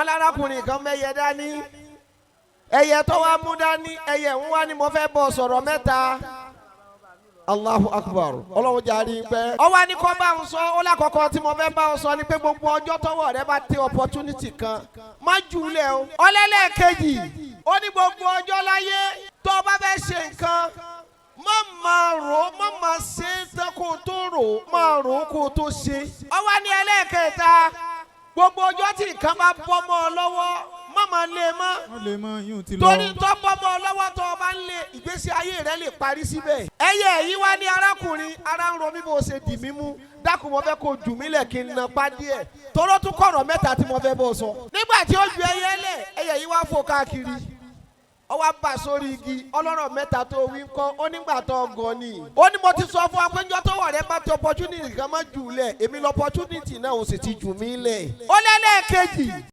alárakùnrin kan mẹ́yẹ dání ẹyẹ tó wá mú dání ẹyẹ ń wá ní mo fẹ́ bọ́ sọ̀rọ̀ mẹ́ta. Allahu Akbar. Ọlọ́run jàre pẹ́. Ọwọ́ ni kò bá ń sọ ó lákọ̀ọ́kọ́ tí mo fẹ́ bá ń sọ ni pé gbogbo ọjọ́ tọ́wọ́ rẹ bá tẹ opportunity kan má jùlẹ̀ o. Ọlẹ́lẹ́kejì ó ní gbogbo ọjọ́ láyé tó bá fẹ́ ṣe nǹkan má máa rò ó má máa ṣe é tán kó tó rò ó máa rò ó kó tó ṣe. Ọwọ́ ni ẹlẹ́kẹta gbogbo ọjọ́ tí nǹkan bá bọ́ mọ́ ọ lọ́wọ́ má máa lé mọ́. Torí tó bọ́ mọ́ ọ lọ́wọ́ tó o bá ń lé ìgbésí ayé rẹ lè parí síbẹ̀. Ẹyẹ yìí wá ní arákùnrin ara ń ro mí bó ṣe dì mí mú dákun mo fẹ́ kó jù mí lẹ̀ kí n na pa díẹ̀ toró tún kọ̀rọ̀ mẹ́ta tí mo fẹ́ bọ́ sọ. Nígbà tí ó ju ẹyẹ lẹ̀ ẹyẹ yìí wá fò káàkiri ó wá bà sórí igi ọlọ́rọ̀ mẹ́ta tó wí ń kọ́ ó nígbà tó gan ni. Ó ní mo ti sọ fún apẹ́njọ́ tó wà rẹ bá ti opportunity kan má jù lẹ̀ èmi lọ opportunity náà ó sì ti jù mí lẹ̀. Ó lẹ́lẹ́kejì